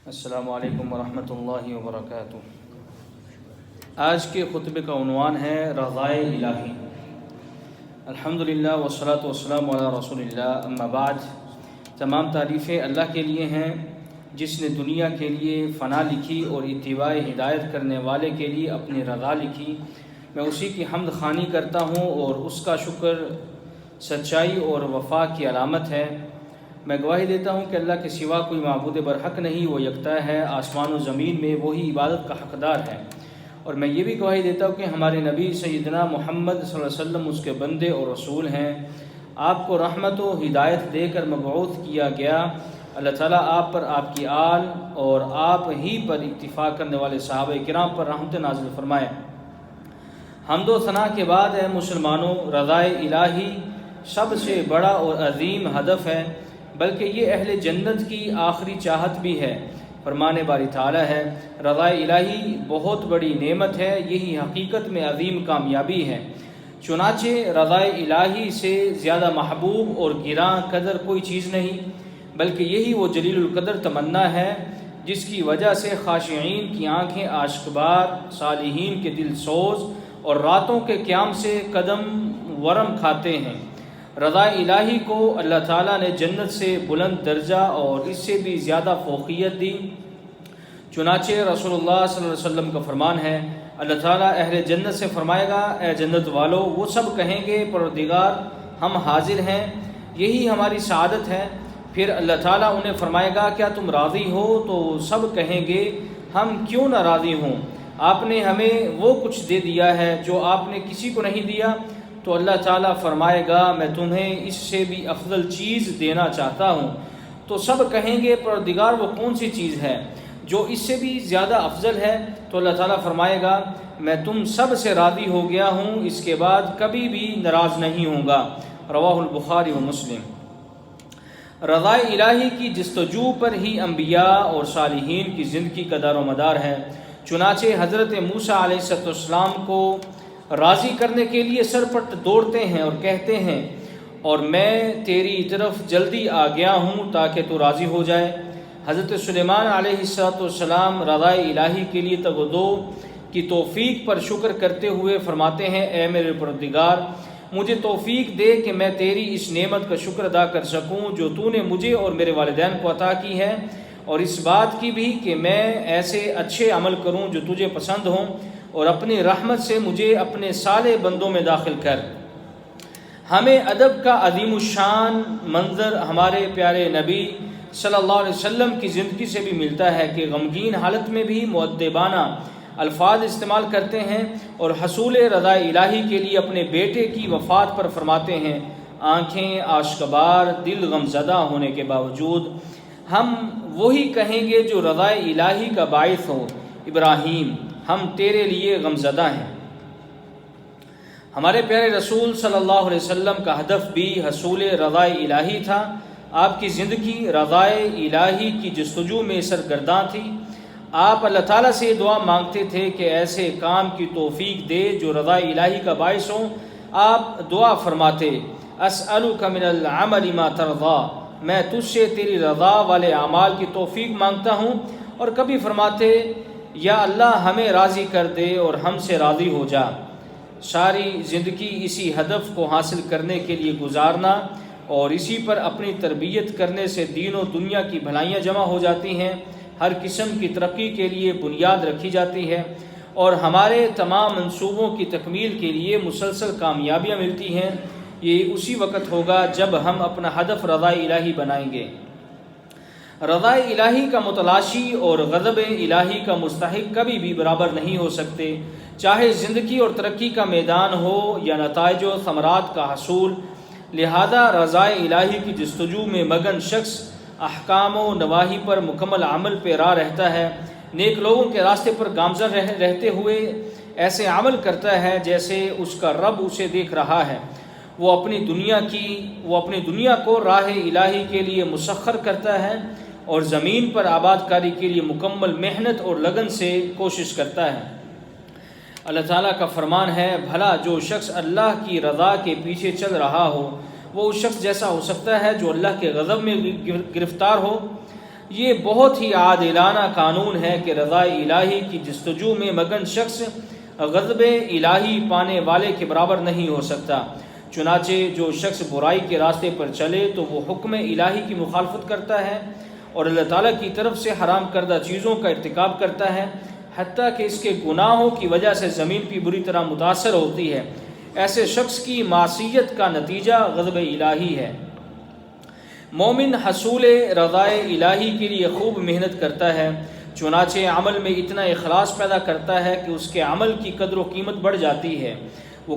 السلام علیکم ورحمۃ اللہ وبرکاتہ۔ آج کے خطبے کا عنوان ہے رضائے الہی۔ الحمدللہ والصلاۃ والسلام علی رسول اللہ، اما بعد۔ تمام تعریفیں اللہ کے لیے ہیں جس نے دنیا کے لیے فنا لکھی اور اتباع ہدایت کرنے والے کے لیے اپنی رضا لکھی۔ میں اسی کی حمد خوانی کرتا ہوں اور اس کا شکر سچائی اور وفا کی علامت ہے۔ میں گواہی دیتا ہوں کہ اللہ کے سوا کوئی معبود برحق نہیں، وہ یکتا ہے، آسمان و زمین میں وہی عبادت کا حقدار ہے۔ اور میں یہ بھی گواہی دیتا ہوں کہ ہمارے نبی سیدنا محمد صلی اللہ علیہ وسلم اس کے بندے اور رسول ہیں۔ آپ کو رحمت و ہدایت دے کر مبعوث کیا گیا۔ اللہ تعالیٰ آپ پر، آپ کی آل اور آپ ہی پر اکتفا کرنے والے صحابہ کرام پر رحمت نازل فرمائے۔ حمد و ثنا کے بعد اے مسلمانوں، رضائے الہی سب سے بڑا اور عظیم ہدف ہے، بلکہ یہ اہل جنت کی آخری چاہت بھی ہے۔ فرمان باری تعالیٰ ہے، رضائے الہی بہت بڑی نعمت ہے، یہی حقیقت میں عظیم کامیابی ہے۔ چنانچہ رضائے الہی سے زیادہ محبوب اور گراں قدر کوئی چیز نہیں، بلکہ یہی وہ جلیل القدر تمنا ہے جس کی وجہ سے خاشعین کی آنکھیں عاشقبار، صالحین کے دل سوز اور راتوں کے قیام سے قدم ورم کھاتے ہیں۔ رضائے الہی کو اللہ تعالیٰ نے جنت سے بلند درجہ اور اس سے بھی زیادہ فوقیت دی۔ چنانچہ رسول اللہ صلی اللہ علیہ وسلم کا فرمان ہے، اللہ تعالیٰ اہل جنت سے فرمائے گا، اے جنت والو، وہ سب کہیں گے پروردگار ہم حاضر ہیں، یہی ہماری سعادت ہے۔ پھر اللہ تعالیٰ انہیں فرمائے گا، کیا تم راضی ہو؟ تو سب کہیں گے ہم کیوں نہ راضی ہوں، آپ نے ہمیں وہ کچھ دے دیا ہے جو آپ نے کسی کو نہیں دیا۔ تو اللہ تعالیٰ فرمائے گا، میں تمہیں اس سے بھی افضل چیز دینا چاہتا ہوں۔ تو سب کہیں گے پروردگار وہ کون سی چیز ہے جو اس سے بھی زیادہ افضل ہے؟ تو اللہ تعالیٰ فرمائے گا، میں تم سب سے راضی ہو گیا ہوں، اس کے بعد کبھی بھی ناراض نہیں ہوں گا۔ رواہ البخاری و مسلم۔ رضائے الہی کی جستجو پر ہی انبیاء اور صالحین کی زندگی کا دار و مدار ہے۔ چنانچہ حضرت موسیٰ علیہ السلام کو راضی کرنے کے لیے سرپٹ دوڑتے ہیں اور کہتے ہیں، اور میں تیری طرف جلدی آ گیا ہوں تاکہ تو راضی ہو جائے۔ حضرت سلیمان علیہ السلام رضائے الہی کے لیے تغدو کی توفیق پر شکر کرتے ہوئے فرماتے ہیں، اے میرے پروردگار، مجھے توفیق دے کہ میں تیری اس نعمت کا شکر ادا کر سکوں جو تو نے مجھے اور میرے والدین کو عطا کی ہے، اور اس بات کی بھی کہ میں ایسے اچھے عمل کروں جو تجھے پسند ہوں، اور اپنی رحمت سے مجھے اپنے صالح بندوں میں داخل کر۔ ہمیں ادب کا عظیم الشان منظر ہمارے پیارے نبی صلی اللہ علیہ وسلم کی زندگی سے بھی ملتا ہے کہ غمگین حالت میں بھی مؤدبانہ الفاظ استعمال کرتے ہیں، اور حصول رضائے الہی کے لیے اپنے بیٹے کی وفات پر فرماتے ہیں، آنکھیں آشکبار، دل غمزدہ ہونے کے باوجود ہم وہی کہیں گے جو رضائے الہی کا باعث ہو، ابراہیم ہم تیرے لیے غمزدہ ہیں۔ ہمارے پیارے رسول صلی اللہ علیہ وسلم کا ہدف بھی حصول رضائے الہی تھا۔ آپ کی زندگی رضائے الہی کی جستجو میں سرگرداں تھی۔ آپ اللہ تعالیٰ سے دعا مانگتے تھے کہ ایسے کام کی توفیق دے جو رضائے الہی کا باعث ہوں۔ آپ دعا فرماتے، اسألک من العمل ما ترضا، میں تجھ سے تیری رضا والے اعمال کی توفیق مانگتا ہوں۔ اور کبھی فرماتے، یا اللہ ہمیں راضی کر دے اور ہم سے راضی ہو جا۔ ساری زندگی اسی ہدف کو حاصل کرنے کے لیے گزارنا اور اسی پر اپنی تربیت کرنے سے دین و دنیا کی بھلائیاں جمع ہو جاتی ہیں، ہر قسم کی ترقی کے لیے بنیاد رکھی جاتی ہے، اور ہمارے تمام منصوبوں کی تکمیل کے لیے مسلسل کامیابیاں ملتی ہیں۔ یہ اسی وقت ہوگا جب ہم اپنا ہدف رضائے الہی بنائیں گے۔ رضائے الہی کا متلاشی اور غضب الہی کا مستحق کبھی بھی برابر نہیں ہو سکتے، چاہے زندگی اور ترقی کا میدان ہو یا نتائج و ثمرات کا حصول۔ لہذا رضائے الہی کی جستجو میں مگن شخص احکام و نواہی پر مکمل عمل پیرا رہتا ہے، نیک لوگوں کے راستے پر گامزن رہتے ہوئے ایسے عمل کرتا ہے جیسے اس کا رب اسے دیکھ رہا ہے۔ وہ اپنی دنیا کو راہ الہی کے لیے مسخر کرتا ہے اور زمین پر آباد کاری کے لیے مکمل محنت اور لگن سے کوشش کرتا ہے۔ اللہ تعالیٰ کا فرمان ہے، بھلا جو شخص اللہ کی رضا کے پیچھے چل رہا ہو وہ اس شخص جیسا ہو سکتا ہے جو اللہ کے غضب میں گرفتار ہو۔ یہ بہت ہی عادلانہ قانون ہے کہ رضا الہی کی جستجو میں مگن شخص غضب الہی پانے والے کے برابر نہیں ہو سکتا۔ چنانچہ جو شخص برائی کے راستے پر چلے تو وہ حکم الہی کی مخالفت کرتا ہے اور اللہ تعالیٰ کی طرف سے حرام کردہ چیزوں کا ارتکاب کرتا ہے، حتیٰ کہ اس کے گناہوں کی وجہ سے زمین بھی بری طرح متاثر ہوتی ہے۔ ایسے شخص کی معصیت کا نتیجہ غضب الہی ہے۔ مومن حصول رضا الہی کے لیے خوب محنت کرتا ہے، چنانچہ عمل میں اتنا اخلاص پیدا کرتا ہے کہ اس کے عمل کی قدر و قیمت بڑھ جاتی ہے۔ وہ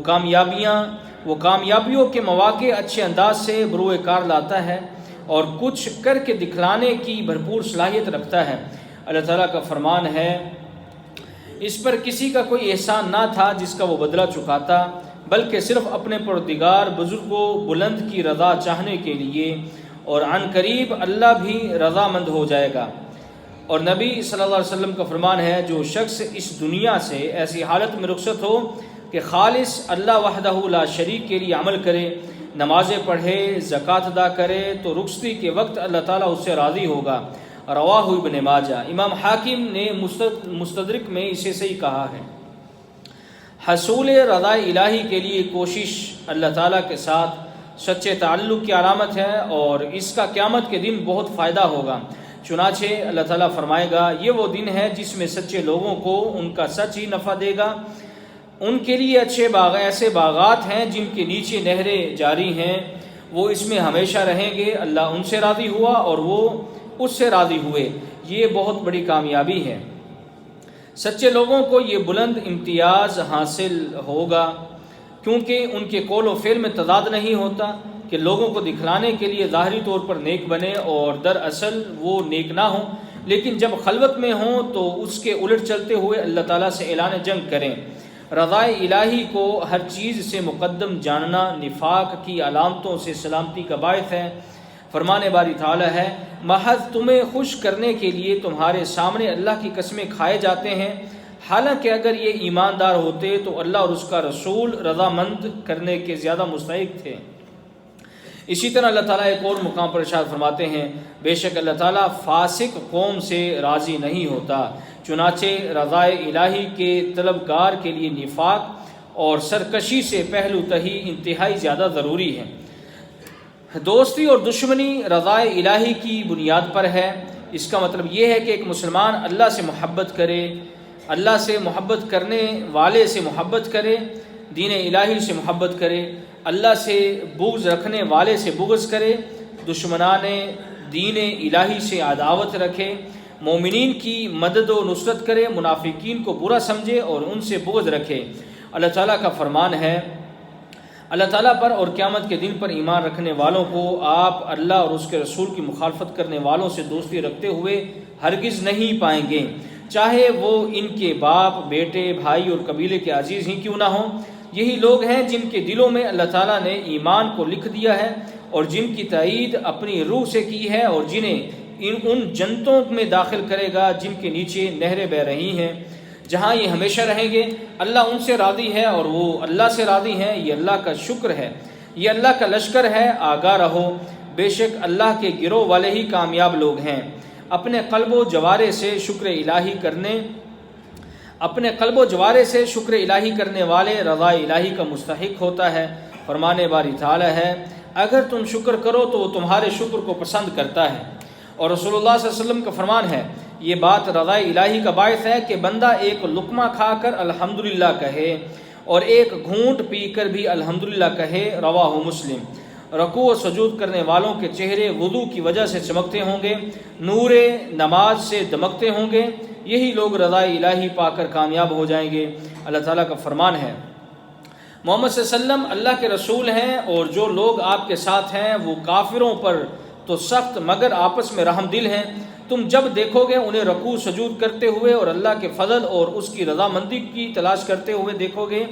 کامیابیوں کے مواقع اچھے انداز سے بروئے کار لاتا ہے اور کچھ کر کے دکھلانے کی بھرپور صلاحیت رکھتا ہے۔ اللہ تعالیٰ کا فرمان ہے، اس پر کسی کا کوئی احسان نہ تھا جس کا وہ بدلہ چکاتا، بلکہ صرف اپنے پروردگار بزرگ و بلند کی رضا چاہنے کے لیے، اور عن قریب اللہ بھی رضا مند ہو جائے گا۔ اور نبی صلی اللہ علیہ وسلم کا فرمان ہے، جو شخص اس دنیا سے ایسی حالت میں رخصت ہو کہ خالص اللہ وحدہ لا شریک کے لیے عمل کرے، نمازیں پڑھے، زکوٰۃ ادا کرے، تو رخصتی کے وقت اللہ تعالیٰ اس سے راضی ہوگا۔ رواہ ابن ماجہ۔ امام حاکم نے مستدرک میں اسے صحیح کہا ہے۔ حصول رضا الہی کے لیے کوشش اللہ تعالیٰ کے ساتھ سچے تعلق کی علامت ہے، اور اس کا قیامت کے دن بہت فائدہ ہوگا۔ چنانچہ اللہ تعالیٰ فرمائے گا، یہ وہ دن ہے جس میں سچے لوگوں کو ان کا سچ ہی نفع دے گا۔ ان کے لیے اچھے ایسے باغات ہیں جن کے نیچے نہریں جاری ہیں، وہ اس میں ہمیشہ رہیں گے۔ اللہ ان سے راضی ہوا اور وہ اس سے راضی ہوئے، یہ بہت بڑی کامیابی ہے۔ سچے لوگوں کو یہ بلند امتیاز حاصل ہوگا کیونکہ ان کے قول و فعل میں تضاد نہیں ہوتا کہ لوگوں کو دکھلانے کے لیے ظاہری طور پر نیک بنے اور دراصل وہ نیک نہ ہوں، لیکن جب خلوت میں ہوں تو اس کے الٹ چلتے ہوئے اللہ تعالیٰ سے اعلان جنگ کریں۔ رضا الہی کو ہر چیز سے مقدم جاننا نفاق کی علامتوں سے سلامتی کا باعث ہے۔ فرمان باری تعالیٰ ہے، محض تمہیں خوش کرنے کے لیے تمہارے سامنے اللہ کی قسمیں کھائے جاتے ہیں، حالانکہ اگر یہ ایماندار ہوتے تو اللہ اور اس کا رسول رضامند کرنے کے زیادہ مستحق تھے۔ اسی طرح اللہ تعالیٰ ایک اور مقام پر ارشاد فرماتے ہیں، بے شک اللہ تعالیٰ فاسق قوم سے راضی نہیں ہوتا۔ چنانچہ رضا الہی کے طلبگار کے لیے نفاق اور سرکشی سے پہلو تہی انتہائی زیادہ ضروری ہے۔ دوستی اور دشمنی رضا الہی کی بنیاد پر ہے۔ اس کا مطلب یہ ہے کہ ایک مسلمان اللہ سے محبت کرے، اللہ سے محبت کرنے والے سے محبت کرے، دین الہی سے محبت کرے، اللہ سے بغض رکھنے والے سے بغض کرے، دشمنان دین الہی سے عداوت رکھے، مومنین کی مدد و نصرت کرے، منافقین کو برا سمجھے اور ان سے بغض رکھے۔ اللہ تعالیٰ کا فرمان ہے، اللہ تعالیٰ پر اور قیامت کے دن پر ایمان رکھنے والوں کو آپ اللہ اور اس کے رسول کی مخالفت کرنے والوں سے دوستی رکھتے ہوئے ہرگز نہیں پائیں گے، چاہے وہ ان کے باپ، بیٹے، بھائی اور قبیلے کے عزیز ہی کیوں نہ ہوں۔ یہی لوگ ہیں جن کے دلوں میں اللہ تعالیٰ نے ایمان کو لکھ دیا ہے اور جن کی تائید اپنی روح سے کی ہے، اور جنہیں ان جنتوں میں داخل کرے گا جن کے نیچے نہریں بہہ رہی ہیں، جہاں یہ ہمیشہ رہیں گے۔ اللہ ان سے راضی ہے اور وہ اللہ سے راضی ہیں، یہ اللہ کا شکر ہے، یہ اللہ کا لشکر ہے، آگاہ رہو، بے شک اللہ کے گروہ والے ہی کامیاب لوگ ہیں۔ اپنے قلب و جوارے سے شکر الہی کرنے والے رضا الہی کا مستحق ہوتا ہے۔ فرمانے باری تعالی ہے، اگر تم شکر کرو تو وہ تمہارے شکر کو پسند کرتا ہے۔ اور رسول اللہ صلی اللہ علیہ وسلم کا فرمان ہے، یہ بات رضا الہی کا باعث ہے کہ بندہ ایک لقمہ کھا کر الحمدللہ کہے اور ایک گھونٹ پی کر بھی الحمدللہ کہے۔ رواہ مسلم۔ رکوع و سجود کرنے والوں کے چہرے وضو کی وجہ سے چمکتے ہوں گے، نور نماز سے دمکتے ہوں گے، یہی لوگ رضا الہی پا کر کامیاب ہو جائیں گے۔ اللہ تعالیٰ کا فرمان ہے، محمد صلی اللہ علیہ وسلم اللہ کے رسول ہیں، اور جو لوگ آپ کے ساتھ ہیں وہ کافروں پر تو سخت مگر آپس میں رحم دل ہیں۔ تم جب دیکھو گے انہیں رکوع سجود کرتے ہوئے اور اللہ کے فضل اور اس کی رضامندی کی تلاش کرتے ہوئے دیکھو گے،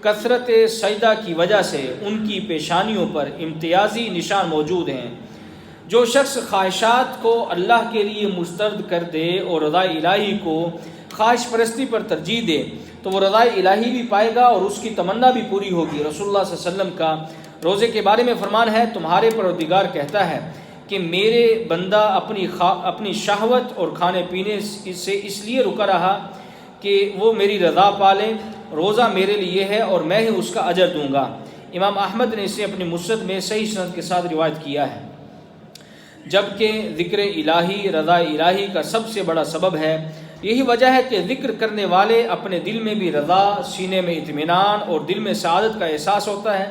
کثرت سجدہ کی وجہ سے ان کی پیشانیوں پر امتیازی نشان موجود ہیں۔ جو شخص خواہشات کو اللہ کے لیے مسترد کر دے اور رضا الہی کو خواہش پرستی پر ترجیح دے تو وہ رضا الہی بھی پائے گا اور اس کی تمنا بھی پوری ہوگی۔ رسول اللہ صلی اللہ علیہ وسلم کا روزے کے بارے میں فرمان ہے، تمہارے پروردگار کہتا ہے کہ میرے بندہ اپنی شہوت اور کھانے پینے سے اس لیے رکا رہا کہ وہ میری رضا پالے، روزہ میرے لیے ہے اور میں ہی اس کا اجر دوں گا۔ امام احمد نے اسے اپنی مسند میں صحیح سند کے ساتھ روایت کیا ہے۔ جبکہ ذکر الہی رضا الہی کا سب سے بڑا سبب ہے۔ یہی وجہ ہے کہ ذکر کرنے والے اپنے دل میں بھی رضا، سینے میں اطمینان اور دل میں سعادت کا احساس ہوتا ہے۔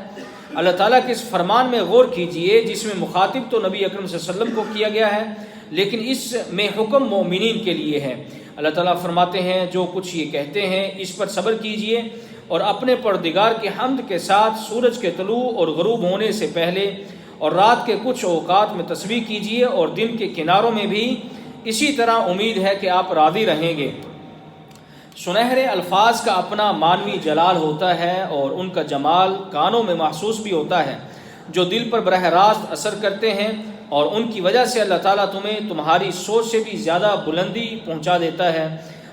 اللہ تعالیٰ کے اس فرمان میں غور کیجئے جس میں مخاطب تو نبی اکرم صلی اللہ علیہ وسلم کو کیا گیا ہے، لیکن اس میں حکم مومنین کے لیے ہے۔ اللہ تعالیٰ فرماتے ہیں جو کچھ یہ کہتے ہیں اس پر صبر کیجئے اور اپنے پروردگار کی حمد کے ساتھ سورج کے طلوع اور غروب ہونے سے پہلے اور رات کے کچھ اوقات میں تسبیح کیجئے اور دن کے کناروں میں بھی اسی طرح امید ہے کہ آپ راضی رہیں گے۔ سنہرے الفاظ کا اپنا معنوی جلال ہوتا ہے اور ان کا جمال کانوں میں محسوس بھی ہوتا ہے جو دل پر براہ راست اثر کرتے ہیں، اور ان کی وجہ سے اللہ تعالیٰ تمہیں تمہاری سوچ سے بھی زیادہ بلندی پہنچا دیتا ہے۔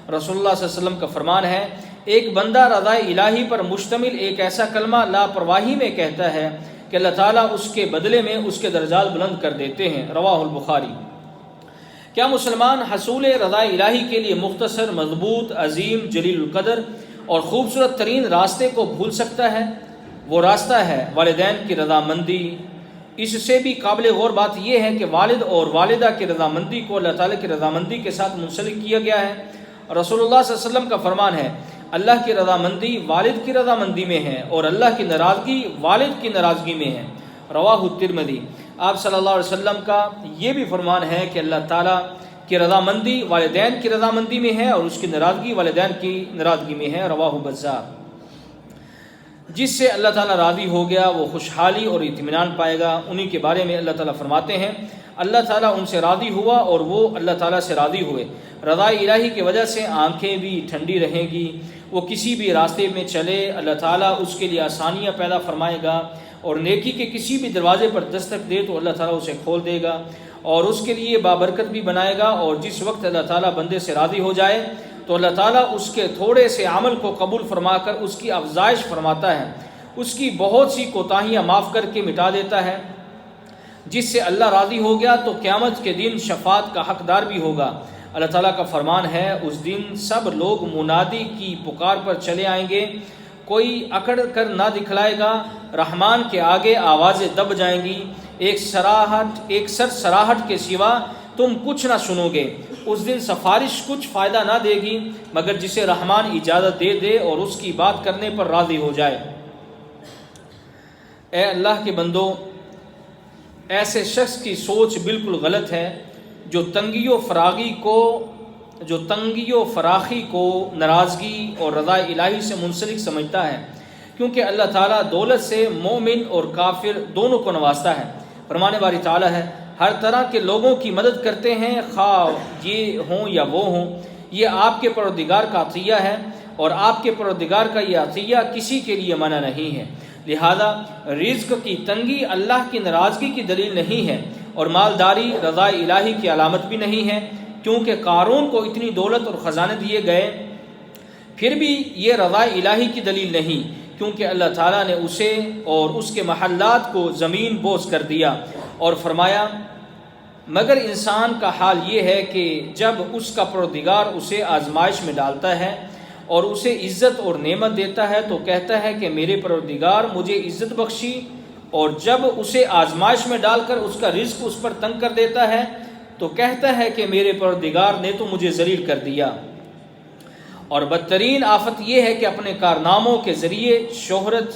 رسول اللہ صلی اللہ علیہ وسلم کا فرمان ہے، ایک بندہ رضا الہی پر مشتمل ایک ایسا کلمہ لاپرواہی میں کہتا ہے کہ اللہ تعالیٰ اس کے بدلے میں اس کے درجات بلند کر دیتے ہیں۔ رواہ البخاری۔ کیا مسلمان حصول رضا الہی کے لیے مختصر، مضبوط، عظیم، جلیل القدر اور خوبصورت ترین راستے کو بھول سکتا ہے؟ وہ راستہ ہے والدین کی رضامندی۔ اس سے بھی قابل غور بات یہ ہے کہ والد اور والدہ کی رضامندی کو اللہ تعالیٰ کی رضامندی کے ساتھ منسلک کیا گیا ہے۔ رسول اللہ صلی اللہ علیہ وسلم کا فرمان ہے، اللہ کی رضامندی والد کی رضامندی میں ہے اور اللہ کی ناراضگی والد کی ناراضگی میں ہے۔ رواہ الترمذی۔ آپ صلی اللہ علیہ وسلم کا یہ بھی فرمان ہے کہ اللہ تعالیٰ کی رضامندی والدین کی رضامندی میں ہے اور اس کی ناراضگی والدین کی ناراضگی میں ہے۔ رواہ بزار۔ جس سے اللہ تعالیٰ راضی ہو گیا وہ خوشحالی اور اطمینان پائے گا۔ انہی کے بارے میں اللہ تعالیٰ فرماتے ہیں، اللہ تعالیٰ ان سے راضی ہوا اور وہ اللہ تعالیٰ سے راضی ہوئے۔ رضا الہی کی وجہ سے آنکھیں بھی ٹھنڈی رہیں گی، وہ کسی بھی راستے میں چلے اللہ تعالیٰ اس کے لیے آسانیاں پیدا فرمائے گا، اور نیکی کے کسی بھی دروازے پر دستک دے تو اللہ تعالیٰ اسے کھول دے گا اور اس کے لیے بابرکت بھی بنائے گا۔ اور جس وقت اللہ تعالیٰ بندے سے راضی ہو جائے تو اللہ تعالیٰ اس کے تھوڑے سے عمل کو قبول فرما کر اس کی افزائش فرماتا ہے، اس کی بہت سی کوتاہیاں معاف کر کے مٹا دیتا ہے۔ جس سے اللہ راضی ہو گیا تو قیامت کے دن شفاعت کا حقدار بھی ہوگا۔ اللہ تعالیٰ کا فرمان ہے، اس دن سب لوگ منادی کی پکار پر چلے آئیں گے، کوئی اکڑ کر نہ دکھلائے گا، رحمان کے آگے آوازیں دب جائیں گی، ایک سر سراہٹ کے سوا تم کچھ نہ سنو گے۔ اس دن سفارش کچھ فائدہ نہ دے گی مگر جسے رحمان اجازت دے دے اور اس کی بات کرنے پر راضی ہو جائے۔ اے اللہ کے بندو، ایسے شخص کی سوچ بالکل غلط ہے جو تنگی و فراخی کو ناراضگی اور رضا الہی سے منسلک سمجھتا ہے، کیونکہ اللہ تعالیٰ دولت سے مومن اور کافر دونوں کو نوازتا ہے۔ فرمانے والی تعالیٰ ہے، ہر طرح کے لوگوں کی مدد کرتے ہیں، خواہ یہ ہوں یا وہ ہوں، یہ آپ کے پروردگار کا عطیہ ہے اور آپ کے پروردگار کا یہ عطیہ کسی کے لیے منع نہیں ہے۔ لہذا رزق کی تنگی اللہ کی ناراضگی کی دلیل نہیں ہے اور مالداری رضا الہی کی علامت بھی نہیں ہے، کیونکہ قارون کو اتنی دولت اور خزانے دیے گئے پھر بھی یہ رضا الہی کی دلیل نہیں، کیونکہ اللہ تعالیٰ نے اسے اور اس کے محلات کو زمین بوس کر دیا اور فرمایا، مگر انسان کا حال یہ ہے کہ جب اس کا پروردگار اسے آزمائش میں ڈالتا ہے اور اسے عزت اور نعمت دیتا ہے تو کہتا ہے کہ میرے پروردگار مجھے عزت بخشی، اور جب اسے آزمائش میں ڈال کر اس کا رزق اس پر تنگ کر دیتا ہے تو کہتا ہے کہ میرے پروردگار نے تو مجھے ذلیل کر دیا۔ اور بدترین آفت یہ ہے کہ اپنے کارناموں کے ذریعے شہرت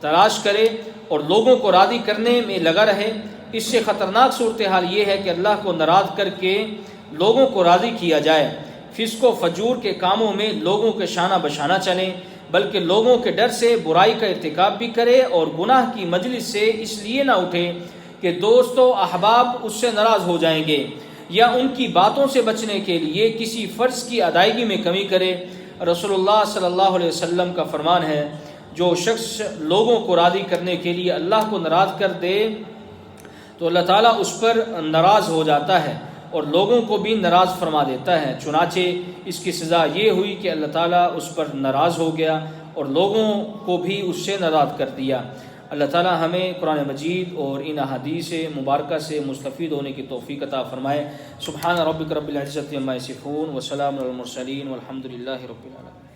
تلاش کرے اور لوگوں کو راضی کرنے میں لگا رہے۔ اس سے خطرناک صورتحال یہ ہے کہ اللہ کو ناراض کر کے لوگوں کو راضی کیا جائے، فسق و فجور کے کاموں میں لوگوں کے شانہ بشانہ چلیں، بلکہ لوگوں کے ڈر سے برائی کا ارتکاب بھی کرے اور گناہ کی مجلس سے اس لیے نہ اٹھے کہ دوست و احباب اس سے ناراض ہو جائیں گے، یا ان کی باتوں سے بچنے کے لیے کسی فرض کی ادائیگی میں کمی کرے۔ رسول اللہ صلی اللہ علیہ وسلم کا فرمان ہے، جو شخص لوگوں کو راضی کرنے کے لیے اللہ کو ناراض کر دے تو اللہ تعالیٰ اس پر ناراض ہو جاتا ہے اور لوگوں کو بھی ناراض فرما دیتا ہے۔ چنانچہ اس کی سزا یہ ہوئی کہ اللہ تعالیٰ اس پر ناراض ہو گیا اور لوگوں کو بھی اس سے ناراض کر دیا۔ اللہ تعالی ہمیں قرآن مجید اور ان احادیث مبارکہ سے مستفید ہونے کی توفیق عطا فرمائے۔ سبحان ربک رب العزت عما یصفون وسلام علی المرسلین والحمد للہ رب العالمین۔